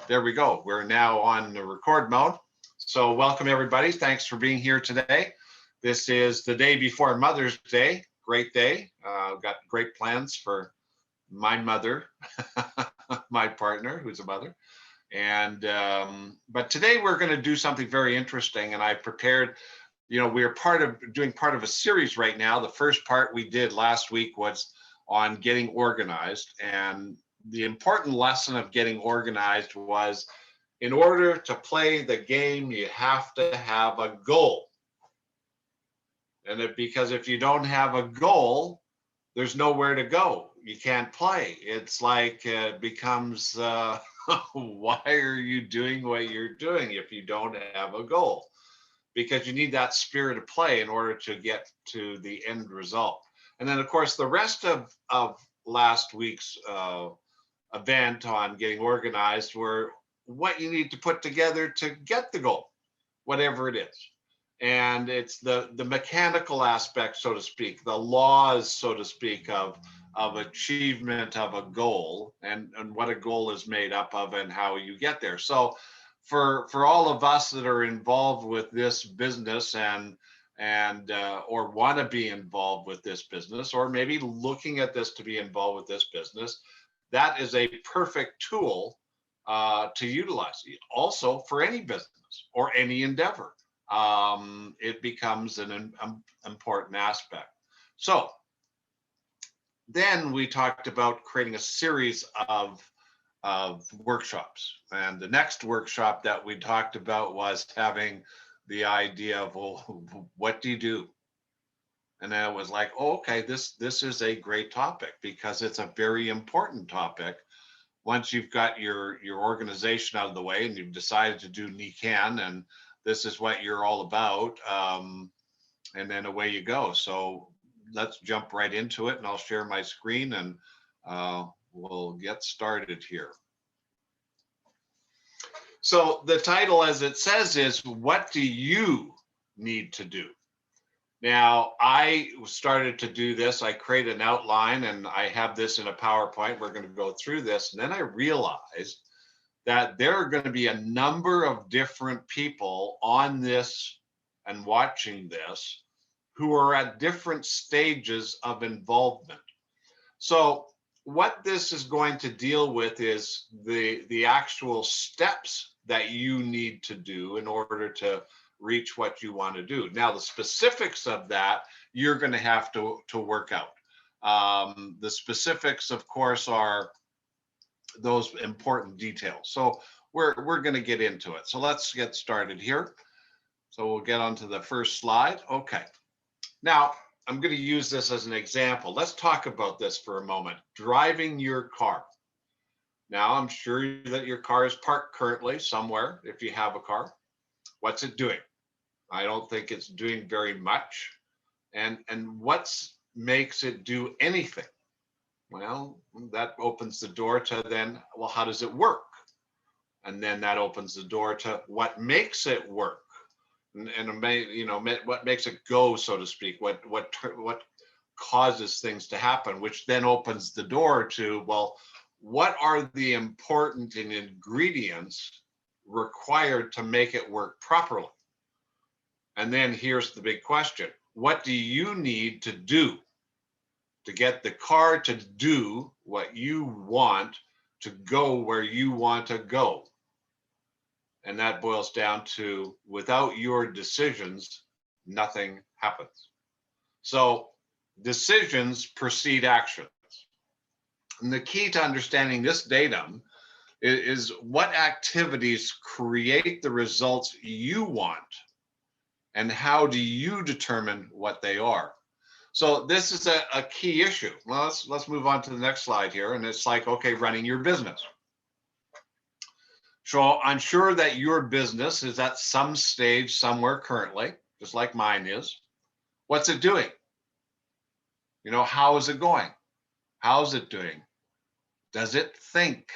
there we go. We're now on the record mode. So welcome everybody. Thanks for being here today. This is the day before Mother's Day. Great day. Got great plans for my mother, my partner, who's a mother. And but today we're going to do something very interesting. And I prepared, we're doing part of a series right now. The first part we did last week was on getting organized. And the important lesson of getting organized was, in order to play the game, you have to have a goal. And because if you don't have a goal, there's nowhere to go. You can't play. It's like it becomes, why are you doing what you're doing if you don't have a goal? Because you need that spirit of play in order to get to the end result. And then, of course, the rest of last week's event on getting organized were what you need to put together to get the goal, whatever it is. And it's the mechanical aspect, so to speak, the laws, so to speak, of achievement of a goal and what a goal is made up of and how you get there. So for all of us that are involved with this business and or want to be involved with this business, or maybe looking at this to be involved with this business, that is a perfect tool to utilize. Also for any business or any endeavor, it becomes an important aspect. So then we talked about creating a series of workshops. And the next workshop that we talked about was having the idea of, well, what do you do? And then it was like, oh, okay, this is a great topic because it's a very important topic. Once you've got your organization out of the way and you've decided to do NECAN and this is what you're all about, and then away you go. So let's jump right into it, and I'll share my screen and we'll get started here. So the title, as it says, is what do you need to do? Now, I started to do this. I created an outline and I have this in a PowerPoint. We're going to go through this. And then I realized that there are going to be a number of different people on this and watching this who are at different stages of involvement. So what this is going to deal with is the actual steps that you need to do in order to reach what you want to do. Now, the specifics of that, you're going to have to work out. The specifics, of course, are those important details. So we're going to get into it. So let's get started here. So we'll get onto the first slide. Okay. Now, I'm going to use this as an example. Let's talk about this for a moment. Driving your car. Now, I'm sure that your car is parked currently somewhere, if you have a car. What's it doing? I don't think it's doing very much. And what makes it do anything? Well, that opens the door to then, well, how does it work? And then that opens the door to what makes it work. And what makes it go, so to speak, what causes things to happen, which then opens the door to, well, what are the important ingredients required to make it work properly? And then here's the big question. What do you need to do to get the car to do what you want, to go where you want to go? And that boils down to, without your decisions, nothing happens. So decisions precede actions. And the key to understanding this datum is what activities create the results you want, and how do you determine what they are? So this is a key issue. Well, let's move on to the next slide here. And it's like, okay, running your business. So I'm sure that your business is at some stage somewhere currently, just like mine is. What's it doing? How is it going? How's it doing? Does it think?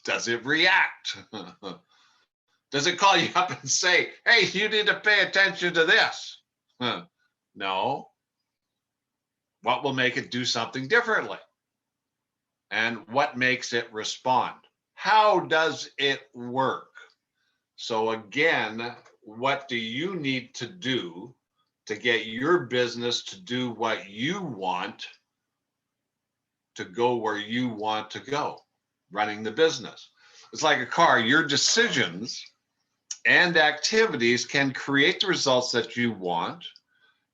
Does it react? Does it call you up and say, hey, you need to pay attention to this? No. What will make it do something differently? and what makes it respond. How does it work? So again, what do you need to do to get your business to do what you want, to go where you want to go, running the business? It's like a car. Your decisions and activities can create the results that you want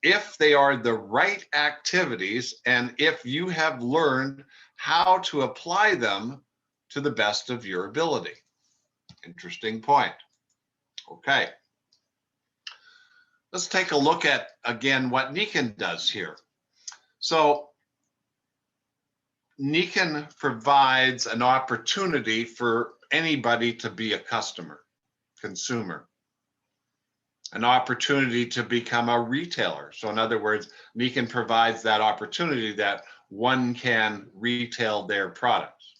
if they are the right activities and if you have learned how to apply them to the best of your ability. Interesting point. Okay. Let's take a look at, again, what Nikken does here. So Nikken provides an opportunity for anybody to be a customer, consumer, an opportunity to become a retailer. So in other words, Nikken provides that opportunity that one can retail their products.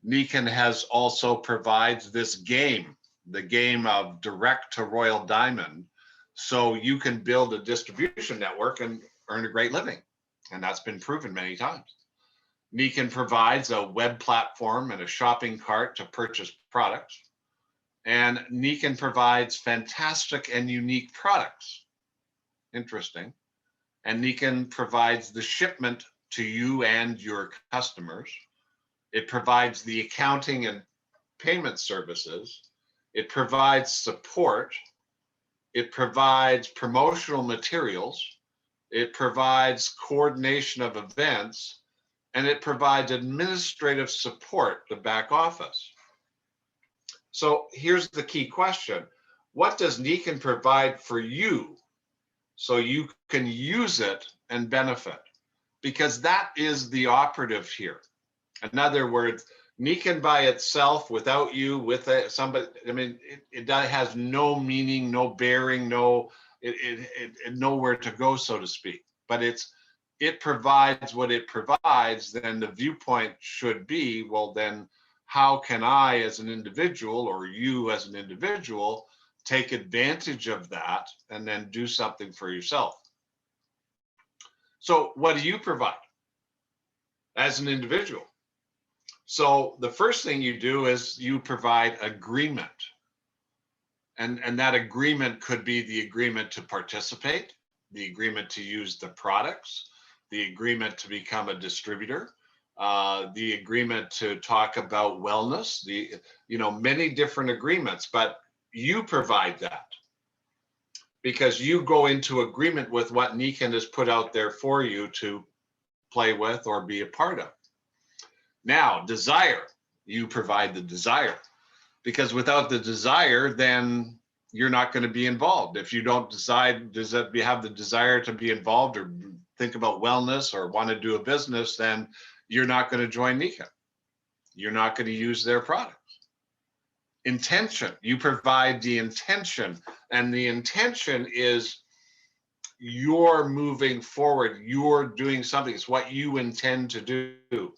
Nikken has also provides this game, the game of direct to Royal Diamond, so you can build a distribution network and earn a great living. And that's been proven many times. Nikken provides a web platform and a shopping cart to purchase products. And Nikken provides fantastic and unique products. Interesting. And Nikken provides the shipment to you and your customers. It provides the accounting and payment services. It provides support. It provides promotional materials. It provides coordination of events. And it provides administrative support, the back office. So here's the key question. What does Nikken provide for you so you can use it and benefit? Because that is the operative here. In other words, Nikken by itself, without you, with somebody, I mean, it has no meaning, no bearing, nowhere to go, so to speak. But it provides what it provides. Then the viewpoint should be, well, then how can I as an individual, or you as an individual, take advantage of that and then do something for yourself? So what do you provide as an individual? So the first thing you do is you provide agreement. And that agreement could be the agreement to participate, the agreement to use the products, the agreement to become a distributor, the agreement to talk about wellness, many different agreements, but you provide that because you go into agreement with what Nikken has put out there for you to play with or be a part of. Now, desire, you provide the desire, because without the desire, then you're not going to be involved. If you don't decide, you have the desire to be involved or think about wellness or want to do a business, then you're not going to join Nikken. You're not going to use their products. Intention, you provide the intention, and the intention is you're moving forward, you're doing something, it's what you intend to do.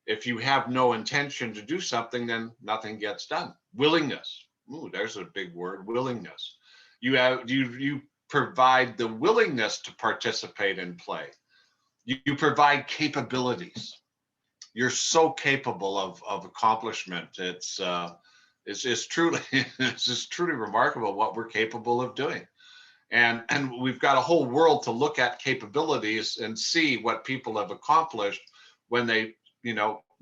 If you have no intention to do something, then nothing gets done. Willingness, ooh, there's a big word, willingness. You provide the willingness to participate and play. You provide capabilities. You're so capable of accomplishment. It's truly it's just truly remarkable what we're capable of doing. And we've got a whole world to look at capabilities and see what people have accomplished when they,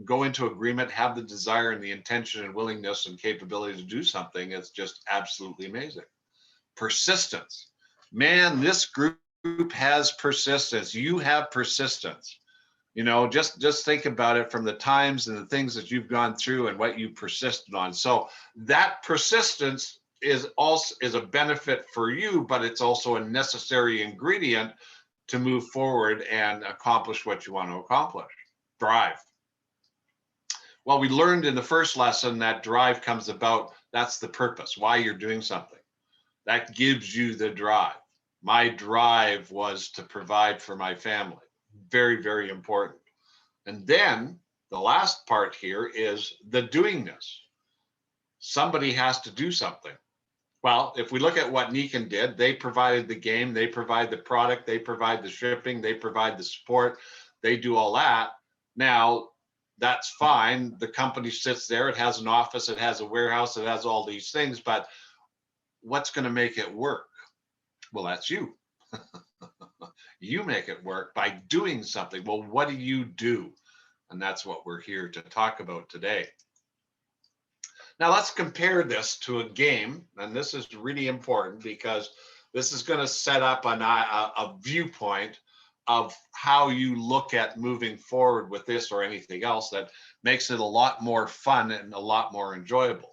go into agreement, have the desire and the intention and willingness and capability to do something. It's just absolutely amazing. Persistence. Man, this group has persistence. You have persistence. Just think about it from the times and the things that you've gone through and what you persisted on. So that persistence is a benefit for you, but it's also a necessary ingredient to move forward and accomplish what you want to accomplish. Drive. Well, we learned in the first lesson that drive comes about, that's the purpose, why you're doing something. That gives you the drive. My drive was to provide for my family. Very, very important. And then the last part here is the doingness. Somebody has to do something. Well, if we look at what Nikken did, they provided the game, they provide the product, they provide the shipping, they provide the support, they do all that. Now, that's fine. The company sits there, it has an office, it has a warehouse, it has all these things, but what's going to make it work? Well, that's you. You make it work by doing something. Well, what do you do? And that's what we're here to talk about today. Now let's compare this to a game, and this is really important because this is going to set up a viewpoint of how you look at moving forward with this or anything else that makes it a lot more fun and a lot more enjoyable.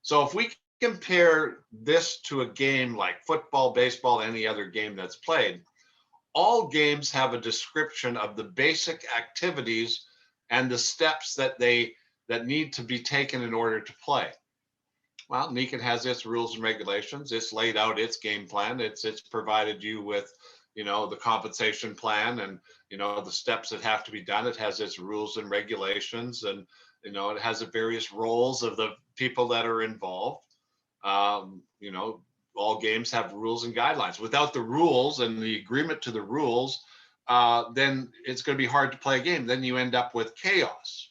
So if we compare this to a game like football, baseball, any other game that's played, all games have a description of the basic activities and the steps that need to be taken in order to play. Well, Niken has its rules and regulations. It's laid out its game plan. It's provided you with, the compensation plan and, the steps that have to be done. It has its rules and regulations, and, it has the various roles of the people that are involved. All games have rules and guidelines. Without the rules and the agreement to the rules, then it's going to be hard to play a game. Then you end up with chaos.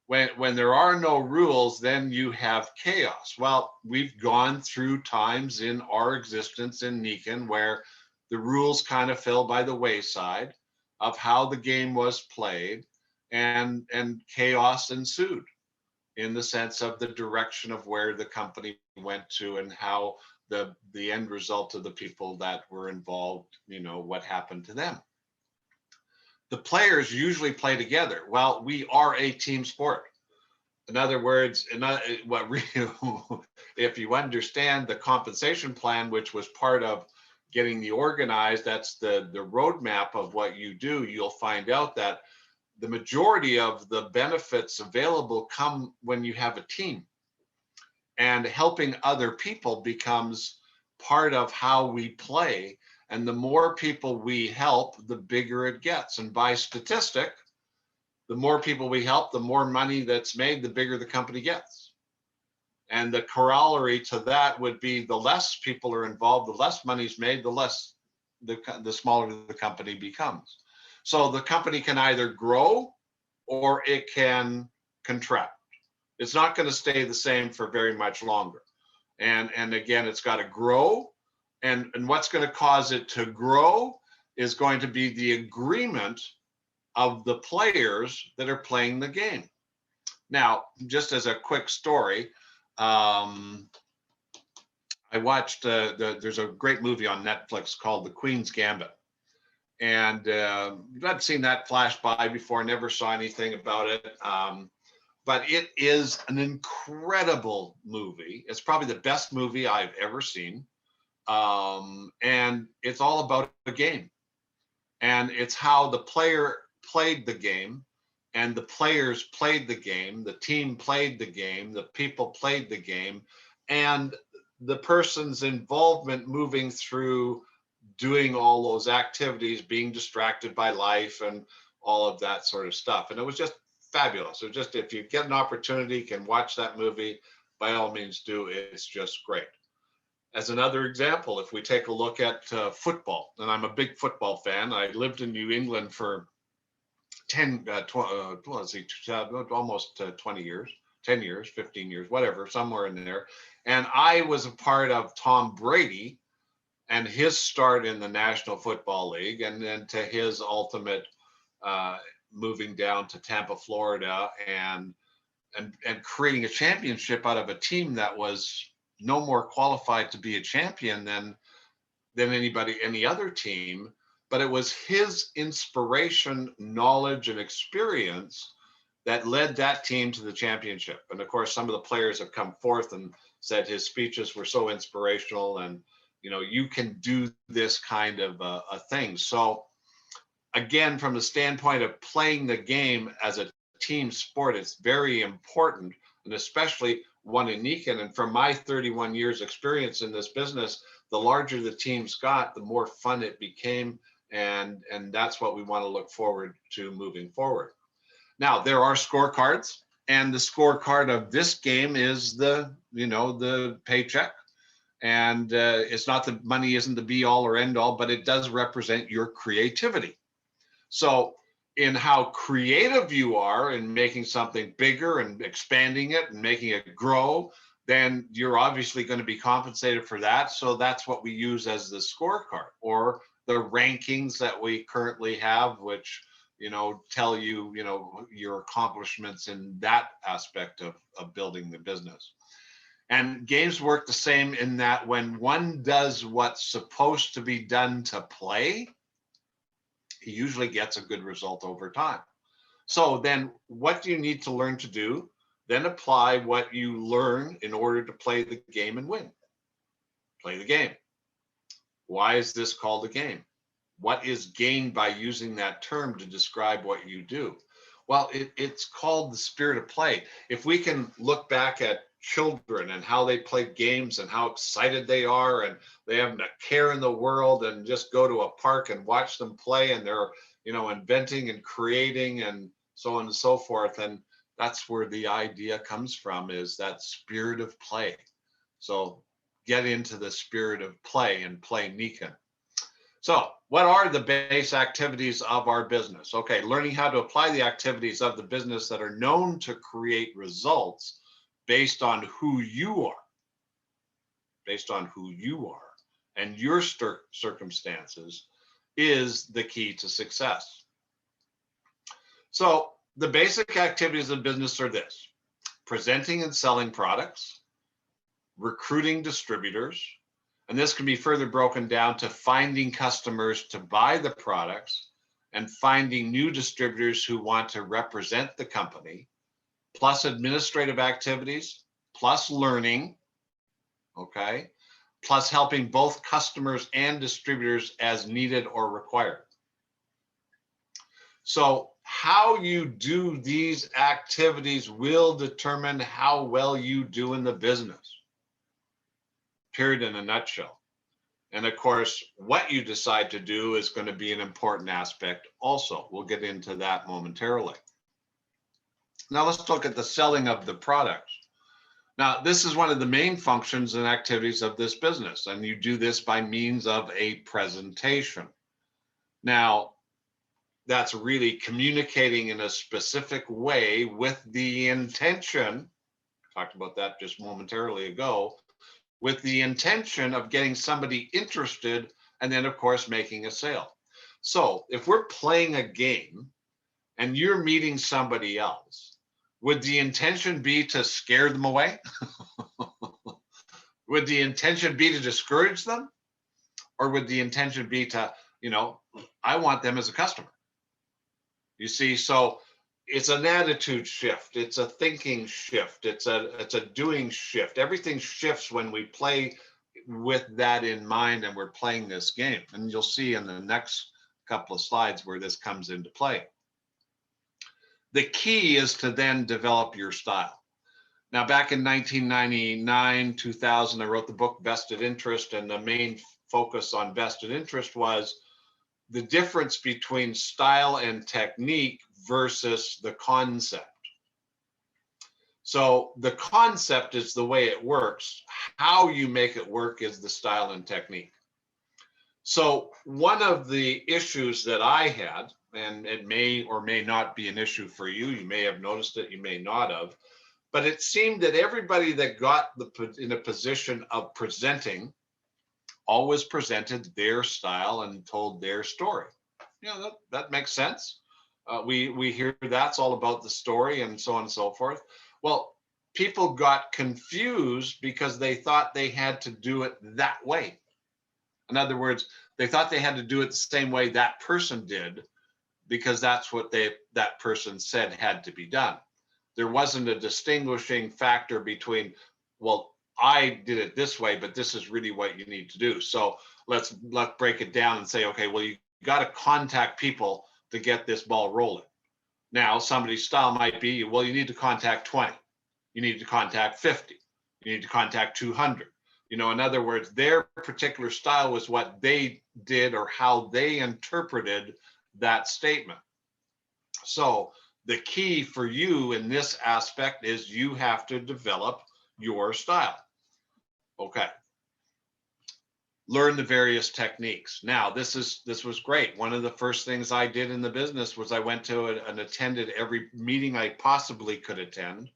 When there are no rules, then you have chaos. Well, we've gone through times in our existence in Niken where the rules kind of fell by the wayside of how the game was played, and chaos ensued in the sense of the direction of where the company went to and how the end result of the people that were involved, what happened to them. The players usually play together. Well, we are a team sport. In other words, if you understand the compensation plan, which was part of getting the organized, that's the roadmap of what you do, you'll find out that the majority of the benefits available come when you have a team. And helping other people becomes part of how we play. And the more people we help, the bigger it gets. And by statistic, the more people we help, the more money that's made, the bigger the company gets. And the corollary to that would be the less people are involved, the less money's made, the smaller the company becomes. So the company can either grow or it can contract. It's not going to stay the same for very much longer. And again, it's got to grow. And what's going to cause it to grow is going to be the agreement of the players that are playing the game. Now, just as a quick story, I watched, there's a great movie on Netflix called The Queen's Gambit. And I'd seen that flash by before, never saw anything about it. But it is an incredible movie. It's probably the best movie I've ever seen. And it's all about a game. And it's how the player played the game, and the players played the game, the team played the game, the people played the game, and the person's involvement moving through doing all those activities, being distracted by life and all of that sort of stuff. And it was just fabulous. So just, if you get an opportunity, can watch that movie, by all means do. It's just great. As another example, if we take a look at football, and I'm a big football fan. I lived in New England for almost 20 years, 10 years, 15 years, whatever, somewhere in there. And I was a part of Tom Brady and his start in the National Football League, and then to his ultimate moving down to Tampa, Florida, and creating a championship out of a team that was no more qualified to be a champion than any other team. But it was his inspiration, knowledge, and experience that led that team to the championship. And of course, some of the players have come forth and said his speeches were so inspirational, and you can do this kind of a thing. So again, from the standpoint of playing the game as a team sport, it's very important, and especially one in Niken. And from my 31 years experience in this business, the larger the teams got, the more fun it became. And that's what we want to look forward to moving forward. Now, there are scorecards, and the scorecard of this game is the paycheck. And it's not, the money isn't the be all or end all, but it does represent your creativity. So in how creative you are in making something bigger and expanding it and making it grow, then you're obviously going to be compensated for that. So that's what we use as the scorecard, or the rankings that we currently have, which, tell you, your accomplishments in that aspect of building the business. And games work the same in that when one does what's supposed to be done to play, he usually gets a good result over time. So then what do you need to learn to do? Then apply what you learn in order to play the game and win. Play the game. Why is this called a game? What is gained by using that term to describe what you do? Well, it's called the spirit of play. If we can look back at children and how they play games and how excited they are, and they haven't a care in the world, and just go to a park and watch them play, and they're, inventing and creating and so on and so forth. And that's where the idea comes from, is that spirit of play. So get into the spirit of play and play Nikan. So what are the base activities of our business? Okay, learning how to apply the activities of the business that are known to create results based on who you are, and your circumstances is the key to success. So the basic activities of business are this: presenting and selling products, recruiting distributors, and this can be further broken down to finding customers to buy the products, and finding new distributors who want to represent the company, plus administrative activities, plus learning, okay, plus helping both customers and distributors as needed or required. So how you do these activities will determine how well you do in the business. Period, in a nutshell. And of course, what you decide to do is going to be an important aspect also. We'll get into that momentarily. Now let's look at the selling of the products. Now, this is one of the main functions and activities of this business, and you do this by means of a presentation. Now, that's really communicating in a specific way with the intention, talked about that just momentarily ago, with the intention of getting somebody interested, and then of course making a sale. So if we're playing a game and you're meeting somebody else, would the intention be to scare them away? Would the intention be to discourage them? Or would the intention be to, I want them as a customer? You see, so it's an attitude shift. It's a thinking shift. It's a doing shift. Everything shifts when we play with that in mind and we're playing this game. And you'll see in the next couple of slides where this comes into play. The key is to then develop your style. Now, back in 1999, 2000, I wrote the book Vested Interest, and the main focus on vested interest was the difference between style and technique versus the concept. So the concept is the way it works. How you make it work is the style and technique. So one of the issues that I had, and it may or may not be an issue for you, you may have noticed it, you may not have, but it seemed that everybody that got in a position of presenting always presented their style and told their story. That makes sense. We hear that's all about the story and so on and so forth. Well, people got confused because they thought they had to do it that way. In other words, they thought they had to do it the same way that person did because that's what that person said had to be done. There wasn't a distinguishing factor between, well, I did it this way, but this is really what you need to do. So let's break it down and say, okay, well, you got to contact people to get this ball rolling. Now, somebody's style might be, well, you need to contact 20. You need to contact 50. You need to contact 200. In other words, their particular style was what they did or how they interpreted that statement. So the key for you in this aspect is you have to develop your style. Okay. learn the various techniques. Now, this was great. One of the first things I did in the business was I went to and attended every meeting I possibly could attend.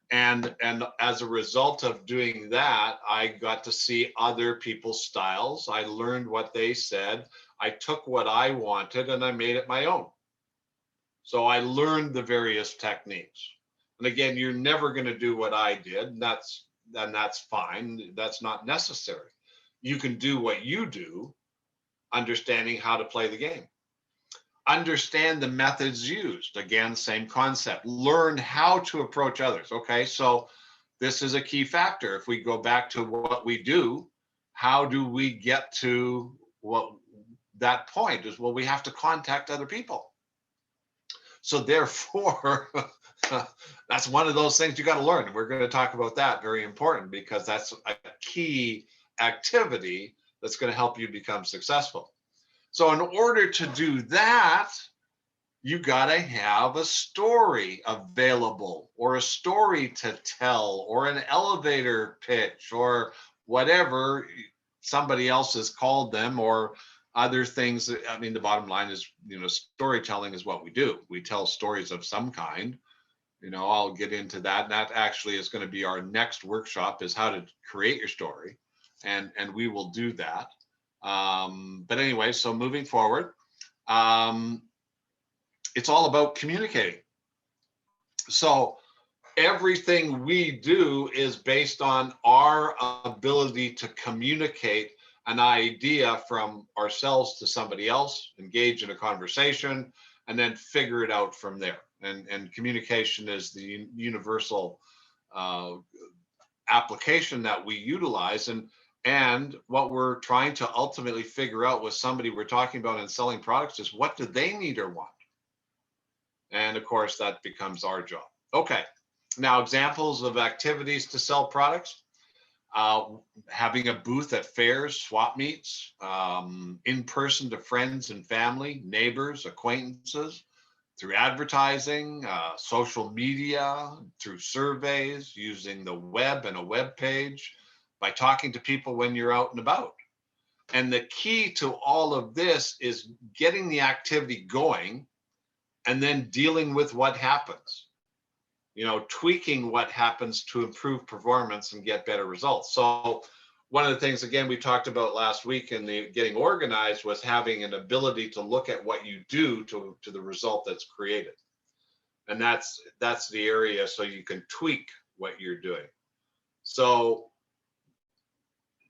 And as a result of doing that, I got to see other people's styles. I learned what they said. I took what I wanted and I made it my own. So I learned the various techniques. And again, you're never going to do what I did. And that's fine. That's not necessary. You can do what you do, understanding how to play the game. Understand the methods used. Again, same concept. Learn how to approach others. Okay, so this is a key factor. If we go back to what we do, how do we get to what that point is? Well, we have to contact other people. So therefore, that's one of those things you got to learn. We're going to talk about that, very important, because that's a key activity that's going to help you become successful. So in order to do that, you got to have a story available, or a story to tell, or an elevator pitch, or whatever somebody else has called them, or other things. I mean, the bottom line is, storytelling is what we do. We tell stories of some kind. I'll get into that. And that actually is going to be our next workshop, is how to create your story. And we will do that. But anyway, so moving forward, it's all about communicating. So everything we do is based on our ability to communicate an idea from ourselves to somebody else, engage in a conversation, and then figure it out from there. And communication is the universal application that we utilize. And what we're trying to ultimately figure out with somebody we're talking about and selling products is, what do they need or want? And of course, that becomes our job. Okay, now examples of activities to sell products. Having a booth at fairs, swap meets, in person to friends and family, neighbors, acquaintances, through advertising, social media, through surveys, using the web and a web page, by talking to people when you're out and about. And the key to all of this is getting the activity going and then dealing with what happens, tweaking what happens to improve performance and get better results. So one of the things, again, we talked about last week in the getting organized, was having an ability to look at what you do to the result that's created. And that's the area, so you can tweak what you're doing. So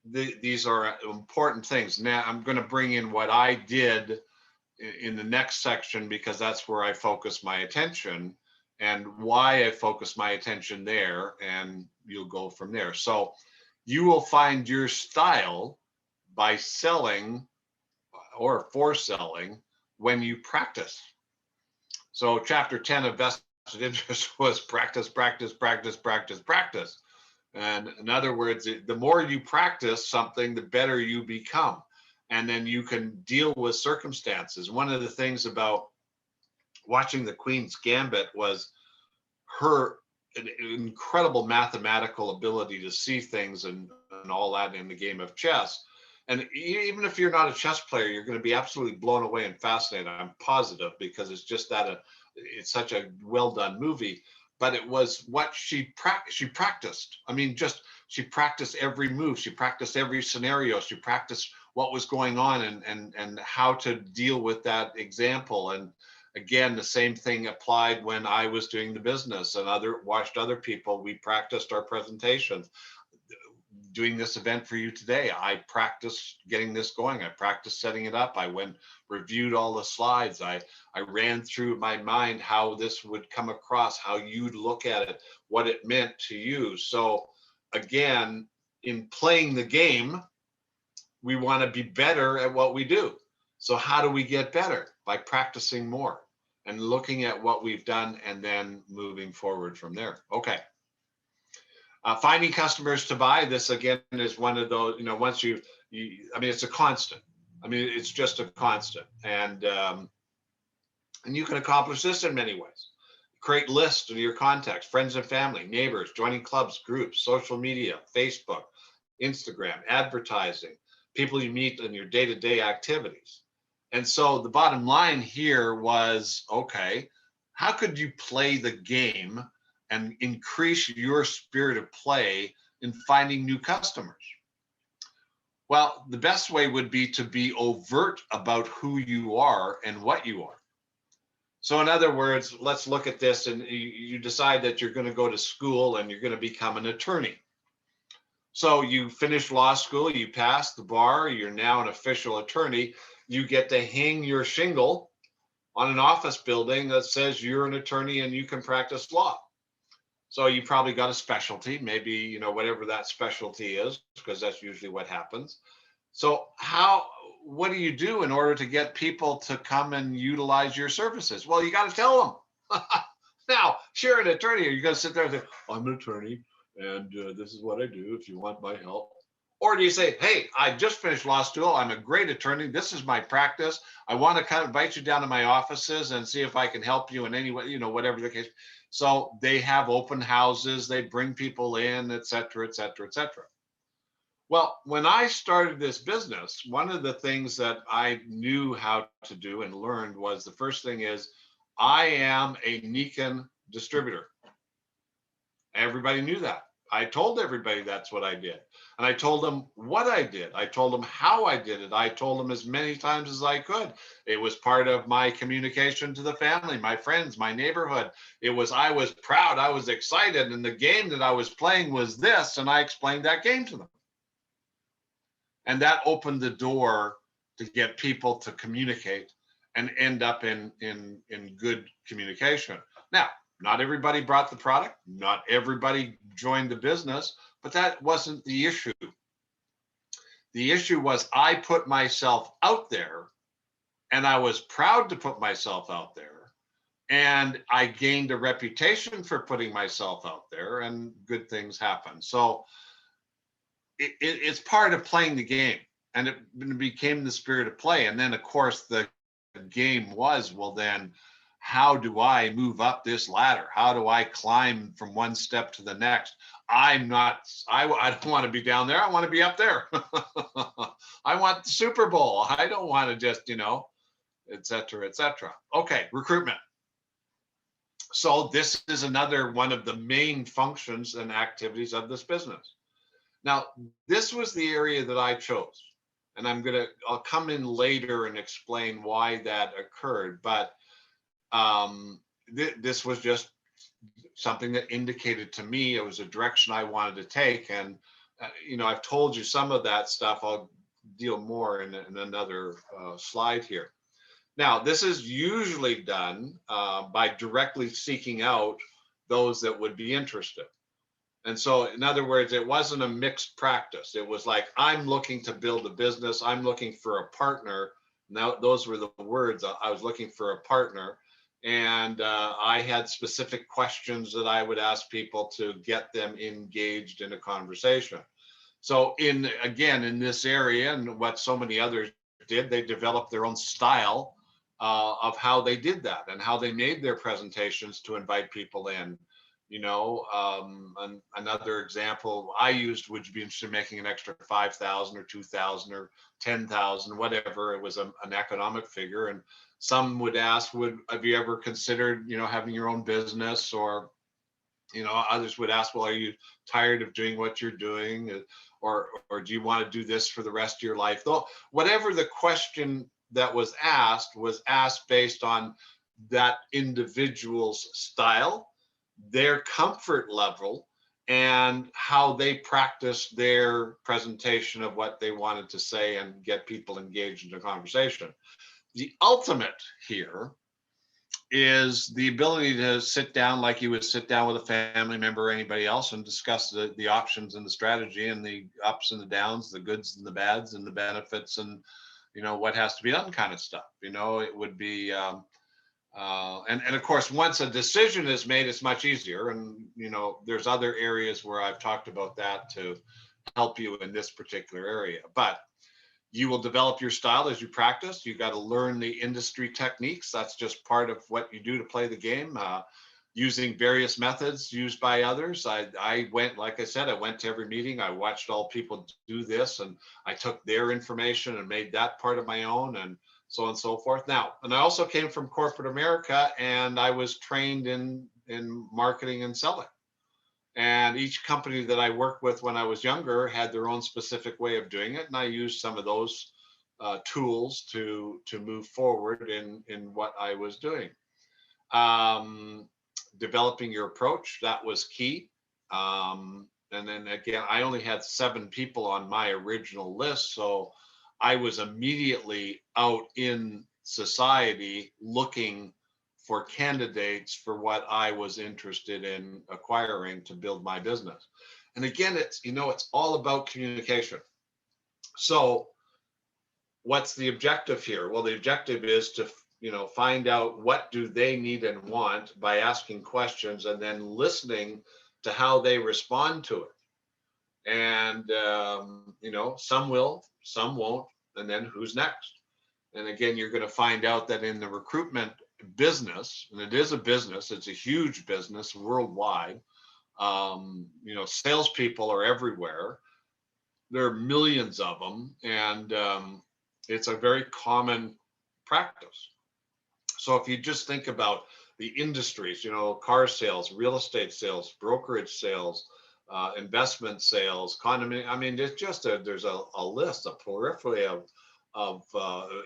these are important things. Now I'm going to bring in what I did in the next section, because that's where I focus my attention and why I focus my attention there, and you'll go from there. So you will find your style by selling, or for selling, when you practice. So chapter 10 of vested interest was practice, practice, practice, practice, practice. And in other words, the more you practice something, the better you become. And then you can deal with circumstances. One of the things about watching the Queen's Gambit was her incredible mathematical ability to see things and all that in the game of chess. And even if you're not a chess player, you're going to be absolutely blown away and fascinated, I'm positive, because it's just it's such a well done movie. But it was what she practiced. I mean, she practiced every move. She practiced every scenario. She practiced what was going on and how to deal with that example. And again, the same thing applied when I was doing the business and watched other people. We practiced our presentations. Doing this event for you today, I practiced getting this going. I practiced setting it up. I reviewed all the slides. I ran through my mind how this would come across, how you'd look at it, what it meant to you. So again, in playing the game, we want to be better at what we do. So how do we get better? By practicing more and looking at what we've done and then moving forward from there. Okay. Finding customers to buy. This again is one of those, once I mean, it's a constant. I mean, it's just a constant. And you can accomplish this in many ways. Create lists of your contacts, friends and family, neighbors, joining clubs, groups, social media, Facebook, Instagram, advertising, people you meet in your day-to-day activities. And so the bottom line here was, okay, how could you play the game and increase your spirit of play in finding new customers? Well, the best way would be to be overt about who you are and what you are. So, in other words, let's look at this, and you decide that you're going to go to school and you're going to become an attorney. So, you finish law school, you pass the bar, you're now an official attorney. You get to hang your shingle on an office building that says you're an attorney and you can practice law. So you probably got a specialty, maybe, whatever that specialty is, because that's usually what happens. So what do you do in order to get people to come and utilize your services? Well, you got to tell them. Now, if you're an attorney, you're going to sit there and say, I'm an attorney and this is what I do if you want my help. Or do you say, hey, I just finished law school. I'm a great attorney. This is my practice. I want to kind of invite you down to my offices and see if I can help you in any way, whatever the case. So they have open houses, they bring people in, et cetera, et cetera, et cetera. Well, when I started this business, one of the things that I knew how to do and learned was the first thing is I am a Nikon distributor. Everybody knew that. I told everybody that's what I did. And I told them what I did. I told them how I did it. I told them as many times as I could. It was part of my communication to the family, my friends, my neighborhood. I was proud, I was excited, and the game that I was playing was this, and I explained that game to them. And that opened the door to get people to communicate and end up in good communication. Now, not everybody brought the product, not everybody joined the business, but that wasn't the issue. The issue was I put myself out there, and I was proud to put myself out there, and I gained a reputation for putting myself out there, and good things happen. So it's part of playing the game, and it became the spirit of play. And then, of course, the game was, well, then, how do I move up this ladder? How do I climb from one step to the next? I don't want to be down there. I want to be up there. I want the Super Bowl. I don't want to just, et cetera, et cetera. Okay, recruitment. So this is another one of the main functions and activities of this business. Now, this was the area that I chose, and I'll come in later and explain why that occurred. But this was just something that indicated to me it was a direction I wanted to take. And, I've told you some of that stuff. I'll deal more in another slide here. Now, this is usually done by directly seeking out those that would be interested. And so, in other words, it wasn't a mixed practice. It was like, I'm looking to build a business. I'm looking for a partner. Now, those were the words. I was looking for a partner. And I had specific questions that I would ask people to get them engaged in a conversation. So in this area, and what so many others did, they developed their own style of how they did that and how they made their presentations to invite people in. Another example I used, would you be interested in making an extra 5,000 or 2,000 or 10,000, whatever? It was an economic figure. And some would ask, have you ever considered, having your own business? Or, others would ask, well, are you tired of doing what you're doing? Or do you want to do this for the rest of your life? Though, whatever the question that was asked based on that individual's style, their comfort level, and how they practice their presentation of what they wanted to say and get people engaged in the conversation. The ultimate here is the ability to sit down like you would sit down with a family member or anybody else and discuss the options and the strategy and the ups and the downs, the goods and the bads and the benefits and, what has to be done kind of stuff. It would be, and of course, once a decision is made, it's much easier. And, there's other areas where I've talked about that to help you in this particular area. But you will develop your style as you practice. You got to learn the industry techniques. That's just part of what you do to play the game. using various methods used by others. I went, like I said, I went to every meeting. I watched all people do this, and I took their information and made that part of my own, and so on and so forth. Now, and I also came from corporate America, and I was trained in marketing and selling. And each company that I worked with when I was younger had their own specific way of doing it, and I used some of those tools to move forward in what I was doing. Um, Developing your approach, that was key. And then again, I only had 7 people on my original list, so I was immediately out in society looking for candidates for what I was interested in acquiring to build my business. And again, it's all about communication. So what's the objective here? Well, the objective is to find out what do they need and want by asking questions and then listening to how they respond to it. And some will, some won't, and then who's next? And again, you're going to find out that in the recruitment business, and it is a business, it's a huge business worldwide. Salespeople are everywhere. There are millions of them, and it's a very common practice. So if you just think about the industries, car sales, real estate sales, brokerage sales, investment sales, condominium, I mean, there's a list, a periphery of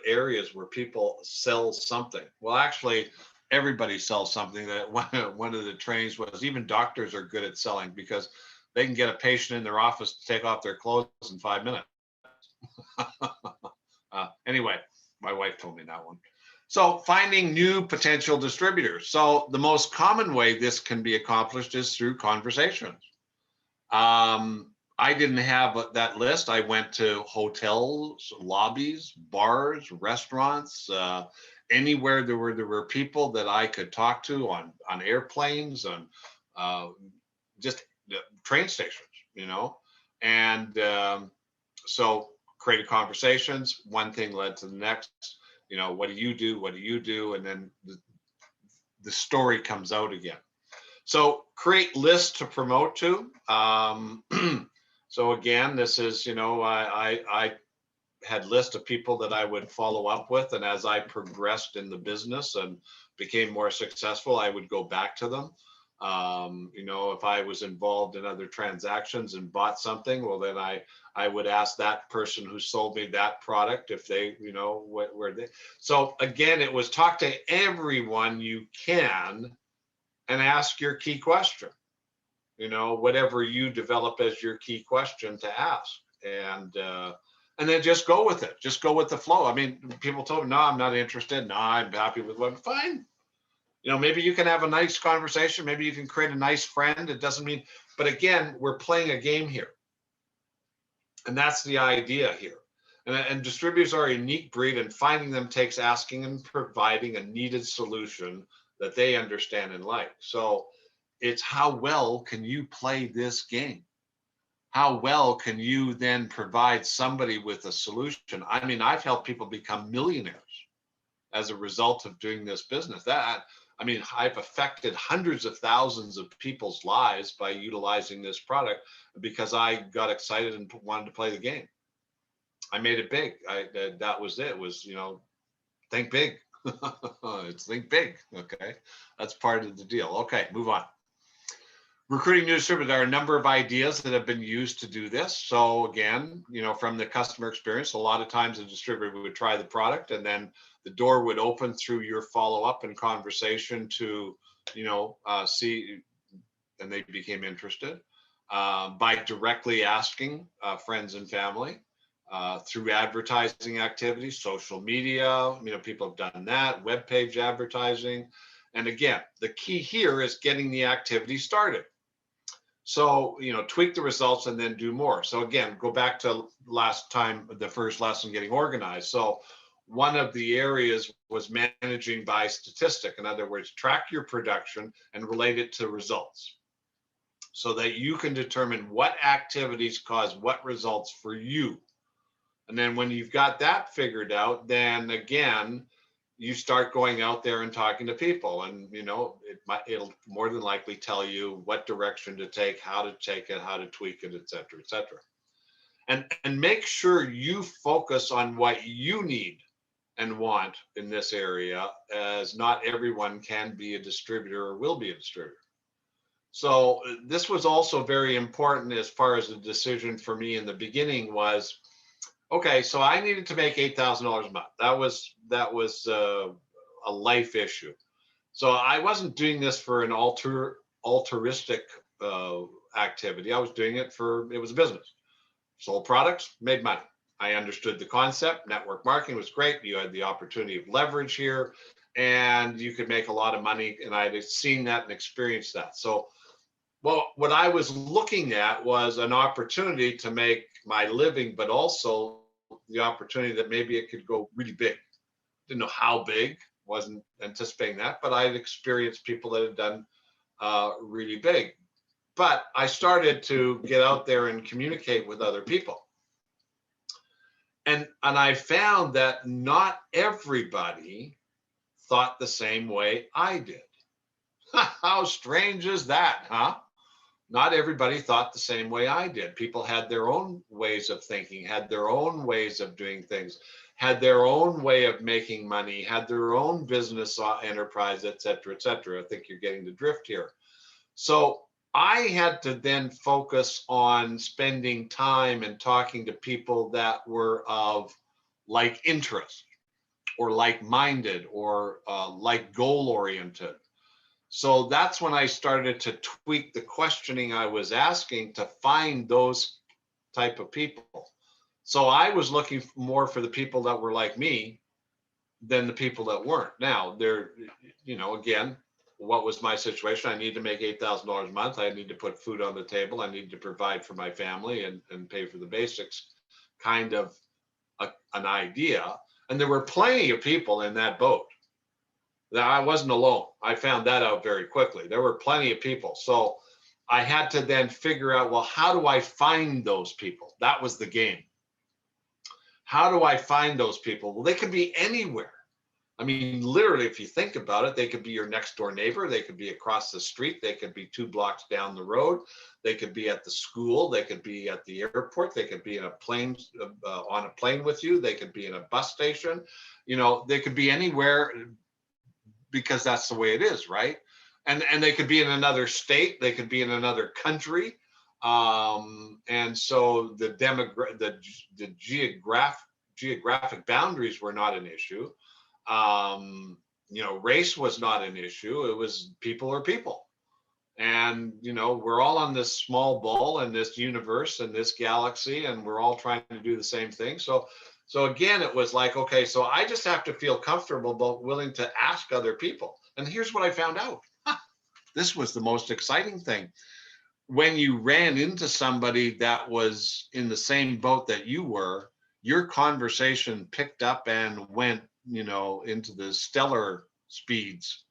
areas where people sell something. Well, actually, everybody sells something. That one of the trainings was even doctors are good at selling because they can get a patient in their office to take off their clothes in 5 minutes. Anyway, my wife told me that one. So finding new potential distributors. So the most common way this can be accomplished is through conversations. I didn't have that list. I went to hotels, lobbies, bars, restaurants, anywhere there were people that I could talk to on airplanes, on just train stations, and so created conversations. One thing led to the next. What do you do? What do you do? And then the story comes out again. So create lists to promote to. So again, this is, I had lists of people that I would follow up with. And as I progressed in the business and became more successful, I would go back to them. If I was involved in other transactions and bought something, well, then I would ask that person who sold me that product if they, where they. So again, it was talk to everyone you can and ask your key question, whatever you develop as your key question to ask. And then just go with it. Just go with the flow. I mean, people told me, no, I'm not interested. No, I'm happy with what. Fine. Maybe you can have a nice conversation. Maybe you can create a nice friend. It doesn't mean, but again, we're playing a game here. And that's the idea here. And distributors are a unique breed, and finding them takes asking and providing a needed solution that they understand and like. So it's how well can you play this game? How well can you then provide somebody with a solution? I mean, I've helped people become millionaires as a result of doing this business. I've affected hundreds of thousands of people's lives by utilizing this product because I got excited and wanted to play the game. I made it big. That was it. It was, think big. It's think big. Okay. That's part of the deal. Okay, move on. Recruiting new distributors. There are a number of ideas that have been used to do this. So again, from the customer experience, a lot of times a distributor would try the product and then the door would open through your follow-up and conversation to, see, and they became interested by directly asking friends and family through advertising activities, social media. People have done that, web page advertising. And again, the key here is getting the activity started. So, tweak the results and then do more. So again, go back to last time, the first lesson, getting organized. So one of the areas was managing by statistic. In other words, track your production and relate it to results so that you can determine what activities cause what results for you. And then when you've got that figured out, then again, you start going out there and talking to people, and it'll more than likely tell you what direction to take, how to take it, how to tweak it, et cetera, et cetera. And make sure you focus on what you need and want in this area, as not everyone can be a distributor or will be a distributor. So this was also very important as far as the decision for me in the beginning was, okay, so I needed to make $8,000 a month. That was a life issue. So I wasn't doing this for an altruistic activity. I was doing it it was a business. Sold products, made money. I understood the concept. Network marketing was great. You had the opportunity of leverage here, and you could make a lot of money. And I had seen that and experienced that. So, well, what I was looking at was an opportunity to make my living, but also the opportunity that maybe it could go really big. Didn't know how big, wasn't anticipating that, but I had experienced people that had done really big. But I started to get out there and communicate with other people. And I found that not everybody thought the same way I did. How strange is that, huh? Not everybody thought the same way I did. People had their own ways of thinking, had their own ways of doing things, had their own way of making money, had their own business enterprise, et cetera, et cetera. I think you're getting the drift here. So I had to then focus on spending time and talking to people that were of like interest or like-minded or like goal-oriented. So that's when I started to tweak the questioning I was asking to find those type of people. So I was looking more for the people that were like me than the people that weren't. Now, again, what was my situation? I need to make $8,000 a month. I need to put food on the table. I need to provide for my family and pay for the basics, kind of an idea. And there were plenty of people in that boat. That I wasn't alone. I found that out very quickly. There were plenty of people. So I had to then figure out, well, how do I find those people? That was the game. How do I find those people? Well, they could be anywhere. I mean, literally, if you think about it, they could be your next door neighbor. They could be across the street. They could be 2 blocks down the road. They could be at the school. They could be at the airport. They could be in a plane, on a plane with you. They could be in a bus station. They could be anywhere, because that's the way it is, right? And they could be in another state. They could be in another country. And so the geographic boundaries were not an issue. Race was not an issue. It was people are people. And, we're all on this small ball in this universe and this galaxy, and we're all trying to do the same thing. So again, it was like, okay, so I just have to feel comfortable but willing to ask other people. And here's what I found out. This was the most exciting thing. When you ran into somebody that was in the same boat that you were, your conversation picked up and went, into the stellar speeds,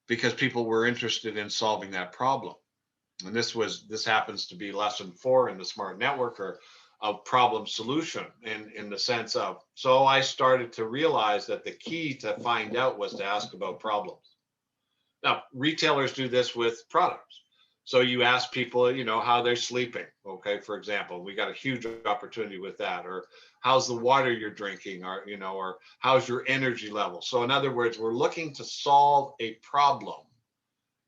because people were interested in solving that problem. And this happens to be lesson 4 in the SMART network, or of problem solution, in the sense of, so I started to realize that the key to find out was to ask about problems. Now, retailers do this with products. So you ask people, how they're sleeping. Okay, for example, we got a huge opportunity with that. Or how's the water you're drinking, or how's your energy level? So in other words, we're looking to solve a problem,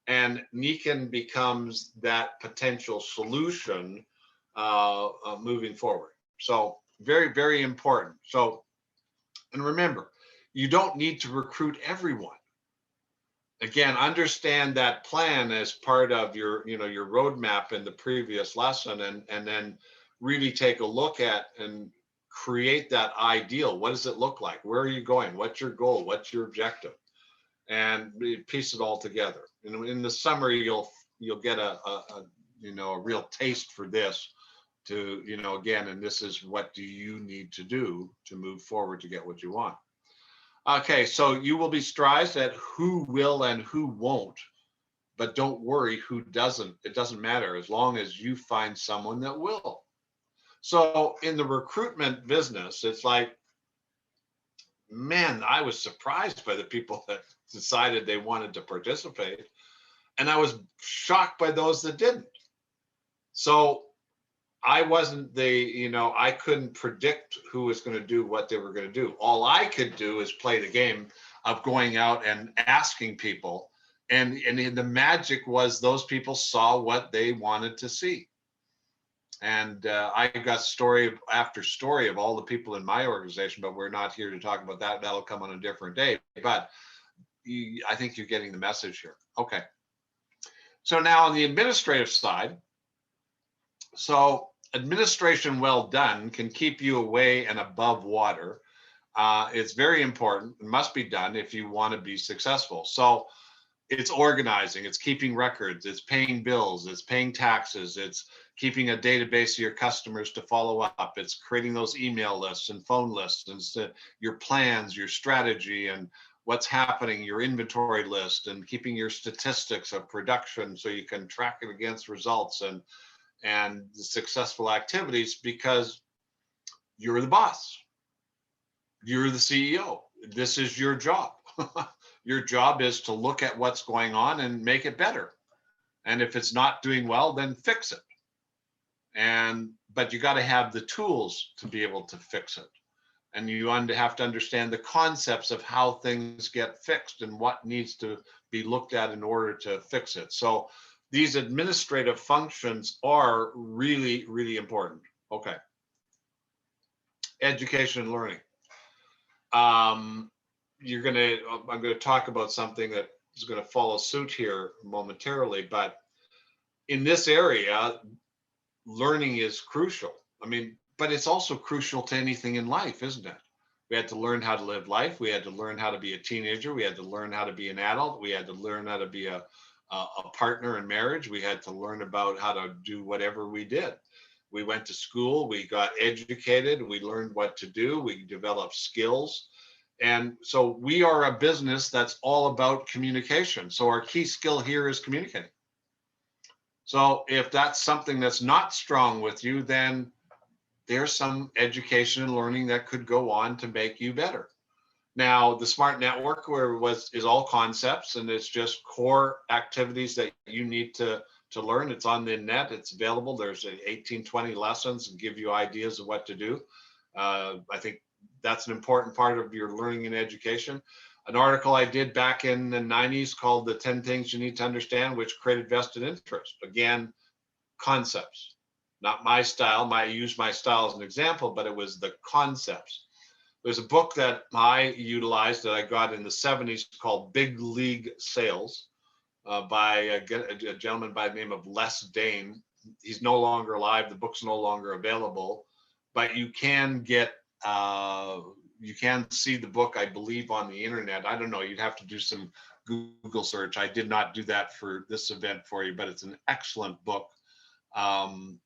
and Nikken becomes that potential solution moving forward. So very, very important. So, and remember, you don't need to recruit everyone. Again, understand that plan as part of your roadmap in the previous lesson, and then really take a look at and create that ideal. What does it look like? Where are you going? What's your goal? What's your objective? And piece it all together. In the summary, you'll get a real taste for this. To again, and this is what do you need to do to move forward to get what you want. Okay, so you will be surprised at who will and who won't, but don't worry who doesn't. It doesn't matter as long as you find someone that will. So in the recruitment business, it's like man, I was surprised by the people that decided they wanted to participate. And I was shocked by those that didn't. So I wasn't I couldn't predict who was going to do what they were going to do. All I could do is play the game of going out and asking people. And the magic was those people saw what they wanted to see. And I got story after story of all the people in my organization, but we're not here to talk about that. That'll come on a different day. But I think you're getting the message here. Okay. So now on the administrative side, so administration well done can keep you away and above water. It's very important. It must be done if you want to be successful. So it's organizing, it's keeping records, it's paying bills, it's paying taxes, it's keeping a database of your customers to follow up, it's creating those email lists and phone lists, and your plans, your strategy, and what's happening, your inventory list, and keeping your statistics of production so you can track it against results and the successful activities, because you're the boss. You're the CEO. This is your job. Your job is to look at what's going on and make it better. And if it's not doing well, then fix it. But you got to have the tools to be able to fix it. And you have to understand the concepts of how things get fixed and what needs to be looked at in order to fix it. So these administrative functions are really, really important. Okay. Education and learning. I'm going to talk about something that is going to follow suit here momentarily, but in this area, learning is crucial. I mean, but it's also crucial to anything in life, isn't it? We had to learn how to live life. We had to learn how to be a teenager. We had to learn how to be an adult. We had to learn how to be a partner in marriage. We had to learn about how to do whatever we did. We went to school, we got educated, we learned what to do, we developed skills. And so we are a business that's all about communication. So our key skill here is communicating. So if that's something that's not strong with you, then there's some education and learning that could go on to make you better. Now, the Smart Network is all concepts, and it's just core activities that you need to learn. It's on the net, it's available. There's 18, 20 lessons and give you ideas of what to do. I think that's an important part of your learning and education. An article I did back in the 90s called The 10 Things You Need to Understand, which created vested interest. Again, concepts, not my style. I use my style as an example, but it was the concepts. There's a book that I utilized that I got in the 70s called Big League Sales by a gentleman by the name of Les Dane. He's no longer alive. The book's no longer available, but you can see the book, I believe, on the internet. I don't know. You'd have to do some Google search. I did not do that for this event for you, but it's an excellent book, and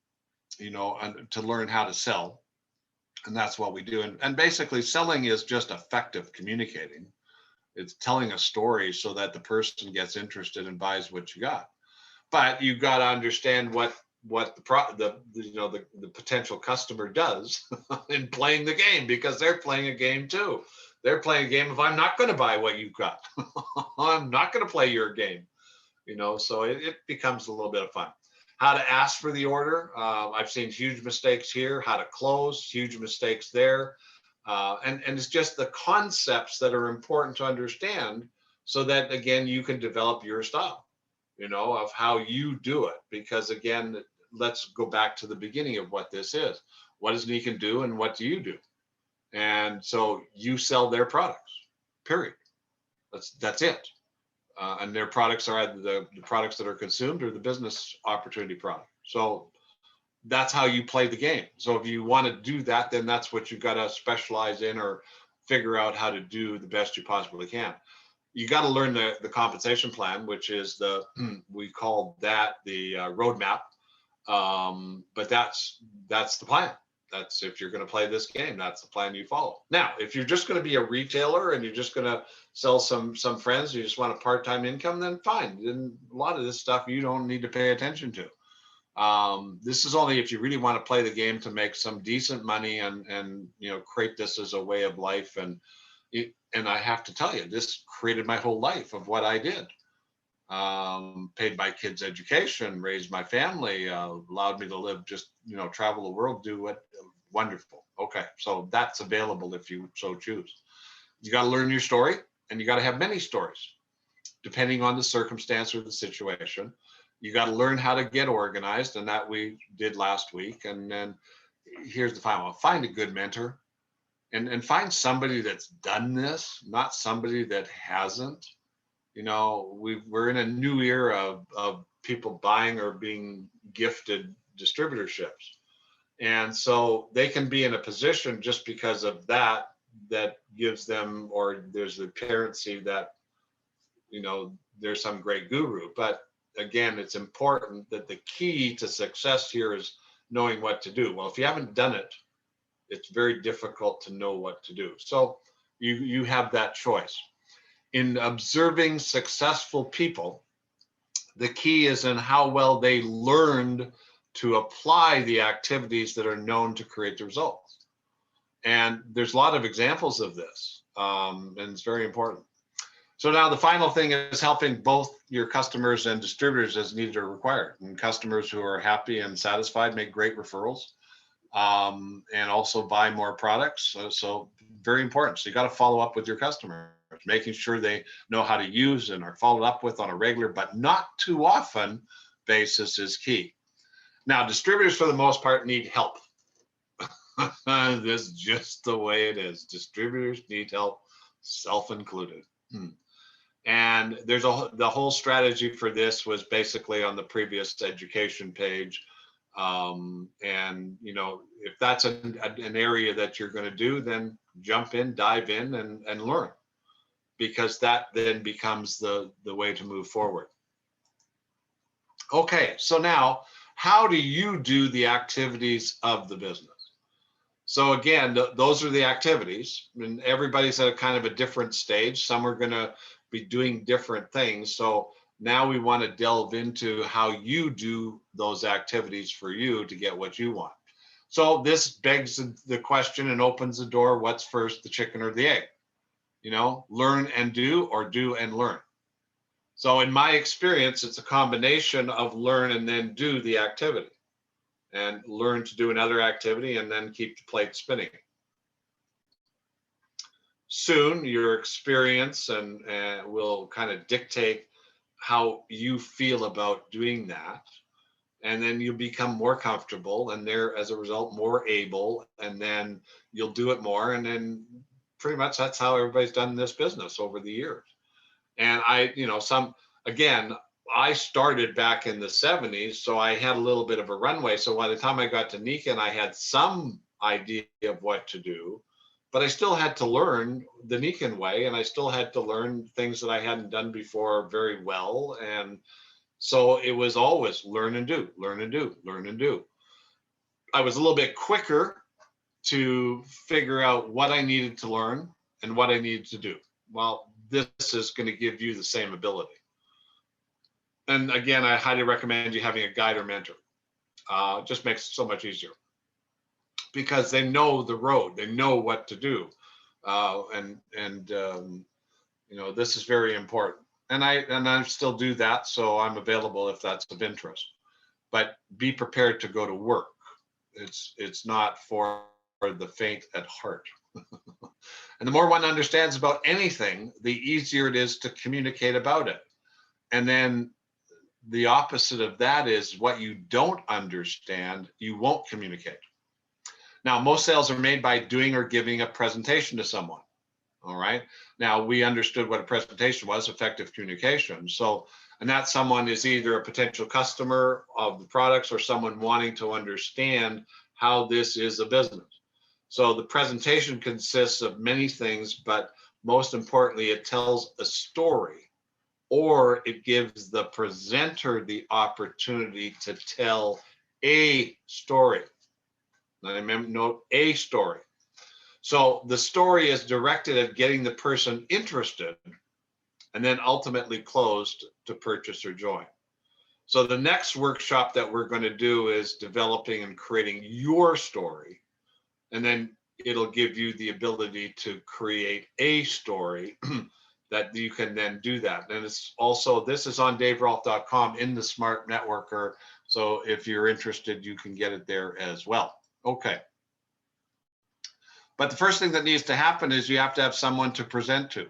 to learn how to sell. And that's what we do. And basically selling is just effective communicating. It's telling a story so that the person gets interested and buys what you got. But you've got to understand what the potential customer does in playing the game, because they're playing a game too. They're playing a game of, I'm not going to buy what you've got. I'm not going to play your game. So it becomes a little bit of fun. How to ask for the order. I've seen huge mistakes here. How to close, huge mistakes there. And it's just the concepts that are important to understand so that, again, you can develop your style, of how you do it. Because, again, let's go back to the beginning of what this is. What does Nikan do and what do you do? And so you sell their products, period. That's it. And their products are either the products that are consumed or the business opportunity product. So that's how you play the game. So if you want to do that, then that's what you've got to specialize in or figure out how to do the best you possibly can. You got to learn the compensation plan, which is we call that the roadmap. But that's the plan. That's, if you're going to play this game, that's the plan you follow. Now, if you're just going to be a retailer and you're just going to sell some friends, you just want a part-time income, then fine. Then a lot of this stuff you don't need to pay attention to. This is only if you really want to play the game to make some decent money and create this as a way of life. And And I have to tell you, this created my whole life of what I did. Paid my kids' education, raised my family, allowed me to live, just, travel the world, do what wonderful. Okay, so that's available if you so choose. You got to learn your story, and you got to have many stories, depending on the circumstance or the situation. You got to learn how to get organized, and that we did last week. And then here's the final one: find a good mentor, and find somebody that's done this, not somebody that hasn't. We're in a new era of people buying or being gifted distributorships. And so they can be in a position just because of that gives them, or there's the appearance that, there's some great guru. But again, it's important that the key to success here is knowing what to do. Well, if you haven't done it, it's very difficult to know what to do. So you have that choice. In observing successful people, the key is in how well they learned to apply the activities that are known to create the results. And there's a lot of examples of this, and it's very important. So now the final thing is helping both your customers and distributors as needed or required. And customers who are happy and satisfied make great referrals, and also buy more products. So very important. So you got to follow up with your customers, making sure they know how to use and are followed up with on a regular, but not too often basis is key. Now, distributors for the most part need help. This is just the way it is. Distributors need help, self-included. And there's the whole strategy for this was basically on the previous education page. And if that's an area that you're going to do, then jump in, dive in, and learn, because that then becomes the way to move forward. Okay, so now how do you do the activities of the business? So again, those are the activities, and everybody's at a kind of a different stage. Some are going to be doing different things. So now we want to delve into how you do those activities for you to get what you want. So this begs the question and opens the door: what's first, the chicken or the egg? Learn and do, or do and learn. So in my experience, it's a combination of learn and then do the activity, and learn to do another activity and then keep the plate spinning. Soon your experience and will kind of dictate how you feel about doing that. And then you become more comfortable, and there, as a result, more able, and then you'll do it more. And then pretty much that's how everybody's done this business over the years. And I started back in the 70s, so I had a little bit of a runway. So by the time I got to Nikken, I had some idea of what to do, but I still had to learn the Nikken way, and I still had to learn things that I hadn't done before very well. And so it was always learn and do, learn and do, learn and do. I was a little bit quicker to figure out what I needed to learn and what I needed to do. Well, this is going to give you the same ability. And again, I highly recommend you having a guide or mentor. It just makes it so much easier, because they know the road, they know what to do, this is very important. And I still do that, so I'm available if that's of interest. But be prepared to go to work. It's not for the faint at heart. And the more one understands about anything, the easier it is to communicate about it. And then the opposite of that is what you don't understand, you won't communicate. Now, most sales are made by doing or giving a presentation to someone. All right. Now, we understood what a presentation was: effective communication. So, and that someone is either a potential customer of the products or someone wanting to understand how this is a business. So the presentation consists of many things, but most importantly, it tells a story, or it gives the presenter the opportunity to tell a story. Now, remember, note a story. So the story is directed at getting the person interested and then ultimately closed to purchase or join. So the next workshop that we're going to do is developing and creating your story. And then it'll give you the ability to create a story that you can then do that. And it's also, this is on daverolf.com in the Smart Networker. So if you're interested, you can get it there as well. Okay. But the first thing that needs to happen is you have to have someone to present to.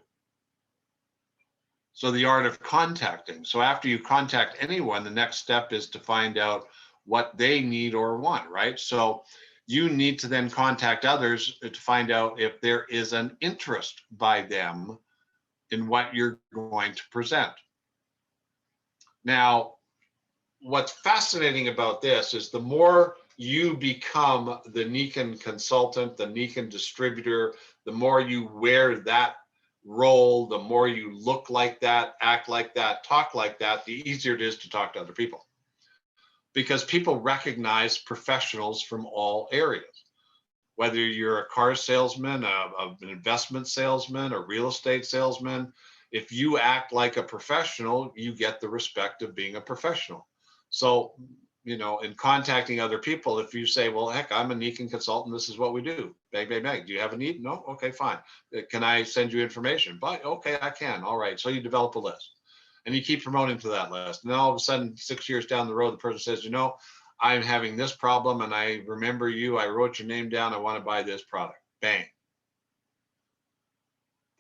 So the art of contacting. So after you contact anyone, the next step is to find out what they need or want, right? So you need to then contact others to find out if there is an interest by them in what you're going to present. Now, what's fascinating about this is the more you become the Nikken consultant, the Nikken distributor, the more you wear that role, the more you look like that, act like that, talk like that, the easier it is to talk to other people. Because people recognize professionals from all areas. Whether you're a car salesman, an investment salesman, a real estate salesman, if you act like a professional, you get the respect of being a professional. So, you know, in contacting other people, if you say, well, heck, I'm a Nikken consultant, this is what we do. Bang, bang, bang. Do you have a need? No? Okay, fine. Can I send you information? But okay, I can. All right. So you develop a list and you keep promoting to that list. And then all of a sudden, 6 years down the road, the person says, you know, I'm having this problem and I remember you, I wrote your name down, I want to buy this product. Bang.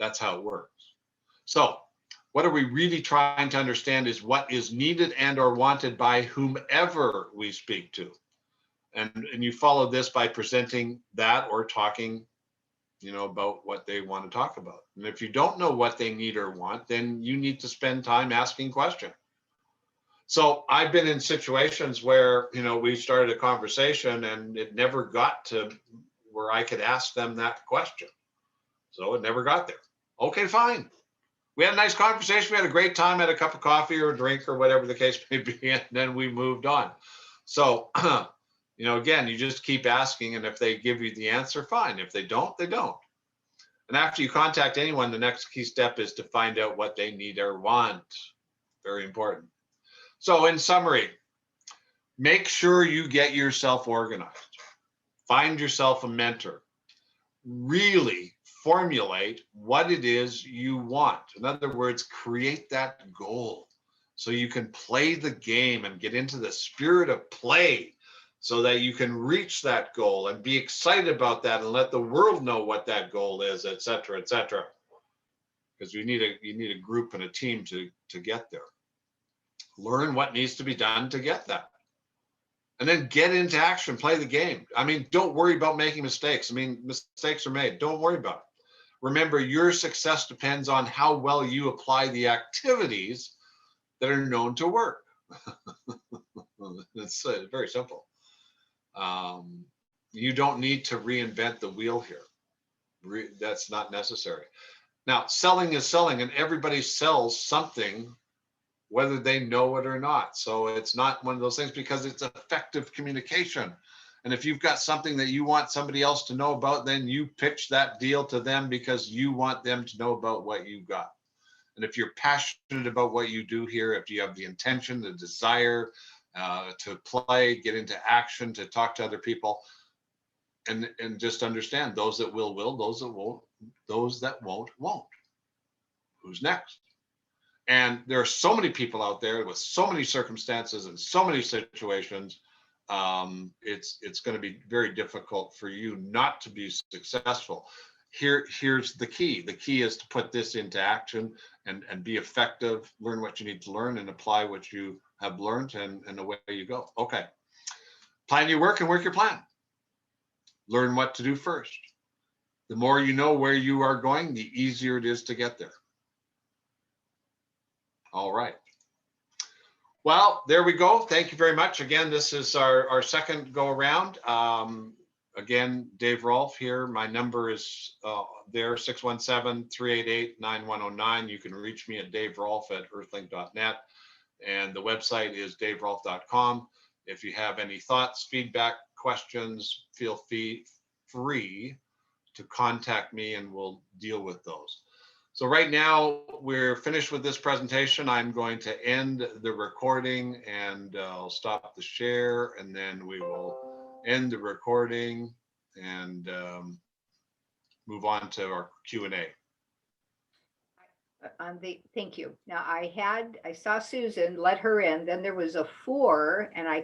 That's how it works. So what are we really trying to understand is what is needed and or wanted by whomever we speak to. And you follow this by presenting that or talking, you know, about what they want to talk about. And if you don't know what they need or want, then you need to spend time asking questions. So I've been in situations where, you know, we started a conversation and it never got to where I could ask them that question. So it never got there. Okay, fine. We had a nice conversation. We had a great time, had a cup of coffee or a drink or whatever the case may be, and then we moved on. So, you know, again, you just keep asking, and if they give you the answer, fine. If they don't, they don't. And after you contact anyone, the next key step is to find out what they need or want. Very important. So in summary, make sure you get yourself organized. Find yourself a mentor. Really formulate what it is you want. In other words, create that goal so you can play the game and get into the spirit of play so that you can reach that goal and be excited about that and let the world know what that goal is, et cetera, et cetera. Because you need a group and a team to get there. Learn what needs to be done to get that. And then get into action, play the game. I mean, don't worry about making mistakes. I mean, mistakes are made. Don't worry about it. Remember, your success depends on how well you apply the activities that are known to work. It's very simple. You don't need to reinvent the wheel here. That's not necessary. Now, selling is selling, and everybody sells something whether they know it or not. So it's not one of those things because it's effective communication. And if you've got something that you want somebody else to know about, then you pitch that deal to them because you want them to know about what you've got. And if you're passionate about what you do here, if you have the intention, the desire to play, get into action, to talk to other people, and just understand those that will, those that won't, those that won't. Who's next? And there are so many people out there with so many circumstances and so many situations. It's going to be very difficult for you not to be successful. Here's the key. The key is to put this into action and be effective, learn what you need to learn and apply what you have learned, and away you go. Okay. Plan your work and work your plan. Learn what to do first. The more you know where you are going, the easier it is to get there. All right. Well, there we go. Thank you very much. Again, this is our second go around. Again, Dave Rolfe here. My number is there, 617-388-9109. You can reach me at daverolfe@earthlink.net. And the website is daverolfe.com. If you have any thoughts, feedback, questions, feel free to contact me and we'll deal with those. So right now we're finished with this presentation. I'm going to end the recording and I'll stop the share and then we will end the recording and move on to our Q&A. Thank you. Now I saw Susan, let her in, then there was a 4 and I